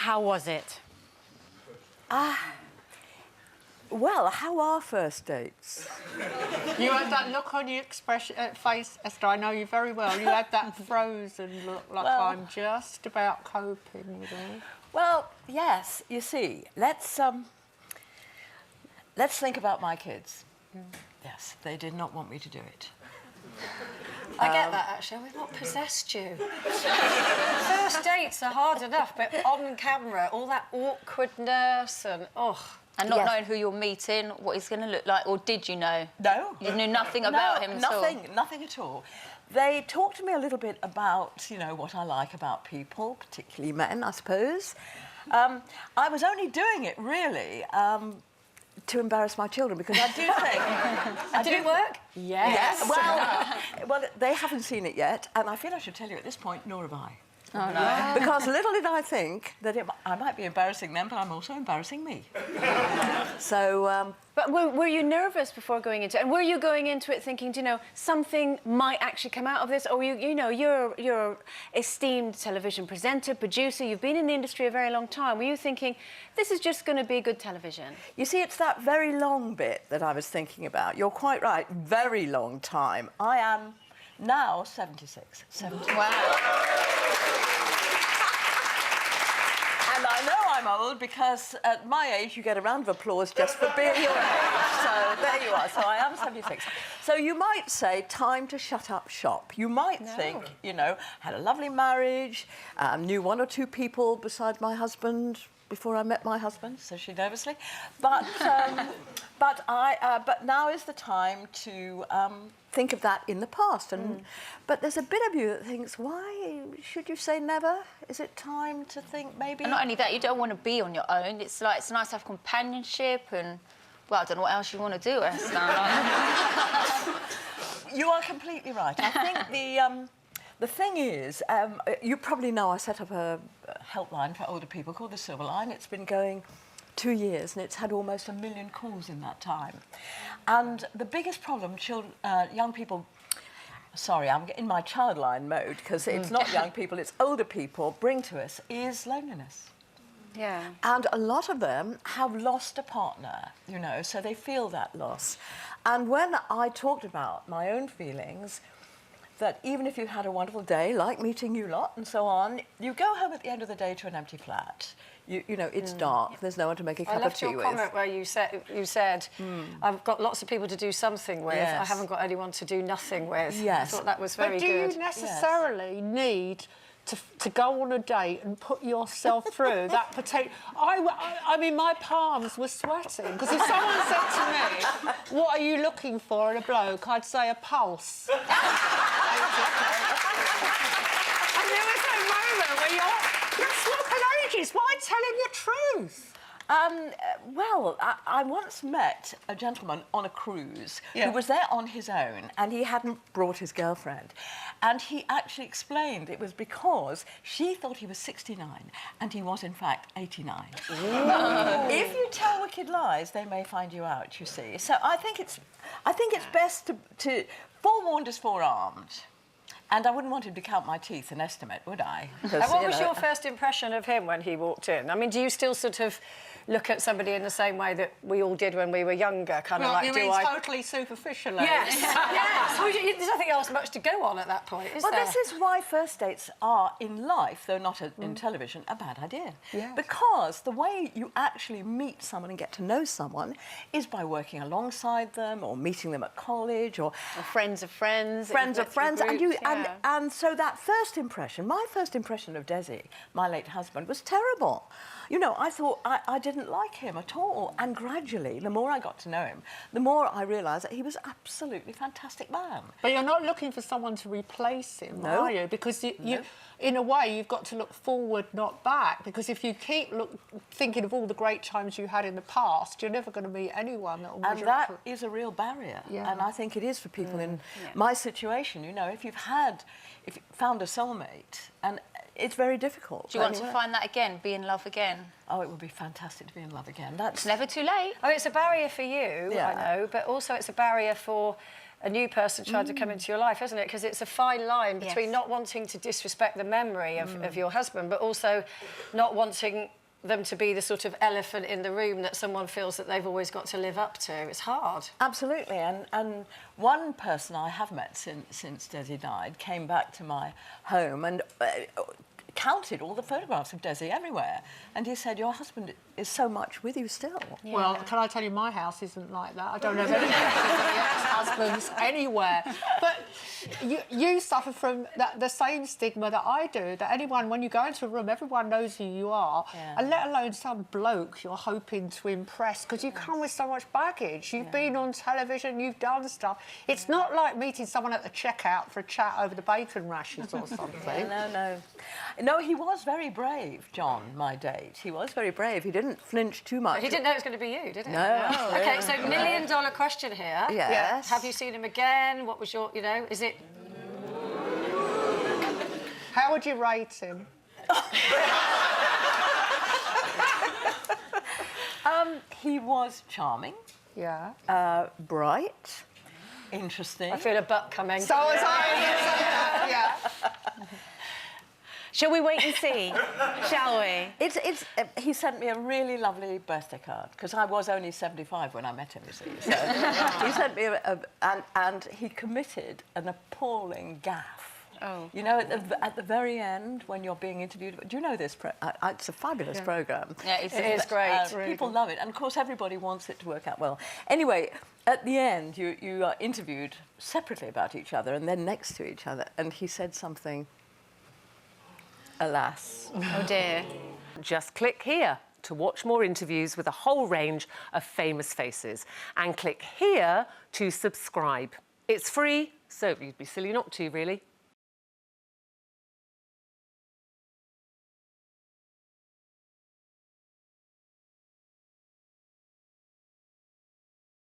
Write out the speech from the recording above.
How was it? Well, how are first dates? You had that look on your face, Esther, I know you very well. You had that frozen look like I'm just about coping with it. Well, yes, you see, let's think about my kids. Yes, they did not want me to do it. I get that, actually. We've not possessed you. First dates are hard enough, but on camera, all that awkwardness and, And not knowing who you're meeting, what he's going to look like, or did you know? No. You knew nothing about him at all? Nothing at all. They talked to me a little bit about, you know, what I like about people, particularly men, I suppose. I was only doing it, really, to embarrass my children, because I do think... Did it work? Yes. Well, they haven't seen it yet, and I feel I should tell you at this point, nor have I. Oh, no. Because little did I think that I might be embarrassing them, but I'm also embarrassing me. So... But were you nervous before going into it? And were you going into it thinking, you know, something might actually come out of this? Or, you know, you're esteemed television presenter, producer, you've been in the industry a very long time. Were you thinking, this is just going to be good television? You see, it's that very long bit that I was thinking about. You're quite right, very long time. I am now 76. 76. Wow. And I know I'm old because at my age you get a round of applause just for being your age. So there you are. So I am 76. So you might say, time to shut up shop. You might think, you know, had a lovely marriage, knew one or two people besides my husband before I met my husband, says she nervously. But but now is the time to think of that in the past. And but there's a bit of you that thinks, why should you say never? Is it time to think maybe? And not only that, you don't want to be on your own. It's like it's nice to have companionship and, well, I don't know what else you want to do, Esther. You are completely right. I think the thing is, you probably know I set up a helpline for older people called the Silver Line. It's been going 2 years and it's had almost 1 million calls in that time. And the biggest problem young people, sorry, I'm in my childline mode because it's not young people, it's older people, bring to us is loneliness. Yeah. And a lot of them have lost a partner, you know, so they feel that loss. And when I talked about my own feelings, that even if you had a wonderful day, like meeting you lot and so on, you go home at the end of the day to an empty flat. You know, it's dark, there's no one to make a cup of tea with. I loved your comment where you said I've got lots of people to do something with, I haven't got anyone to do nothing with. Yes. I thought that was very good. But do you necessarily need to go on a date and put yourself through that particular... I mean, my palms were sweating, because if someone said to me, what are you looking for in a bloke, I'd say a pulse. And there was a moment where you're swapping ages, why telling the truth? Well, I once met a gentleman on a cruise who was there on his own and he hadn't brought his girlfriend. And he actually explained it was because she thought he was 69 and he was, in fact, 89. If you tell wicked lies, they may find you out, you see. So I think it's best to forewarned is forearmed. And I wouldn't want him to count my teeth and estimate, would I? And what was your first impression of him when he walked in? I mean, do you still sort of look at somebody in the same way that we all did when we were younger, kind of like, you mean totally superficially? Yes, yes. Well, there's nothing else much to go on at that point, is there? Well, this is why first dates are, in life, though not in television, a bad idea. Yes. Because the way you actually meet someone and get to know someone is by working alongside them or meeting them at college or friends of friends. Friends of friends. Groups, and so that first impression, my first impression of Desi, my late husband, was terrible. You know, I thought I didn't like him at all. And gradually, the more I got to know him, the more I realised that he was absolutely fantastic man. But you're not looking for someone to replace him, are you? Because you, in a way, you've got to look forward, not back. Because if you keep thinking of all the great times you had in the past, you're never going to meet anyone that will measure up. And that is a real barrier. Yeah. And I think it is for people in my situation. You know, if you found a soulmate, and it's very difficult. Do you want to find that again, be in love again? Oh, it would be fantastic to be in love again. It's never too late. Oh, it's a barrier for you, I know, but also it's a barrier for a new person trying to come into your life, isn't it? Because it's a fine line between not wanting to disrespect the memory of your husband, but also not wanting them to be the sort of elephant in the room that someone feels that they've always got to live up to. It's hard. Absolutely, and one person I have met since Desi died came back to my home and counted all the photographs of Desi everywhere, and he said, your husband is so much with you still. Yeah. Well, can I tell you, my house isn't like that. I don't have any ex-husbands anywhere. But you suffer from the same stigma that I do, that anyone, when you go into a room, everyone knows who you are, and let alone some bloke you're hoping to impress, because you come with so much baggage. You've been on television, you've done stuff. It's not like meeting someone at the checkout for a chat over the bacon rashers or something. No, he was very brave, John, my date. He was very brave. He didn't flinch too much. He didn't know it was going to be you, did he? No. OK, so $1 million question here. Yes. Have you seen him again? What was your, you know, is it... How would you rate him? He was charming. Yeah. Bright. Interesting. I feel a butt coming. So was I. Yeah. Shall we wait and see? Shall we? He sent me a really lovely birthday card, because I was only 75 when I met him, you see. So he sent me and he committed an appalling gaffe. Oh. You know, at the very end, when you're being interviewed... Do you know this? It's a fabulous programme. Yeah, it is great. People love it. And, of course, everybody wants it to work out well. Anyway, at the end, you are interviewed separately about each other and then next to each other. And he said something... Alas. Oh, dear. Just click here to watch more interviews with a whole range of famous faces. And click here to subscribe. It's free, so you'd be silly not to, really.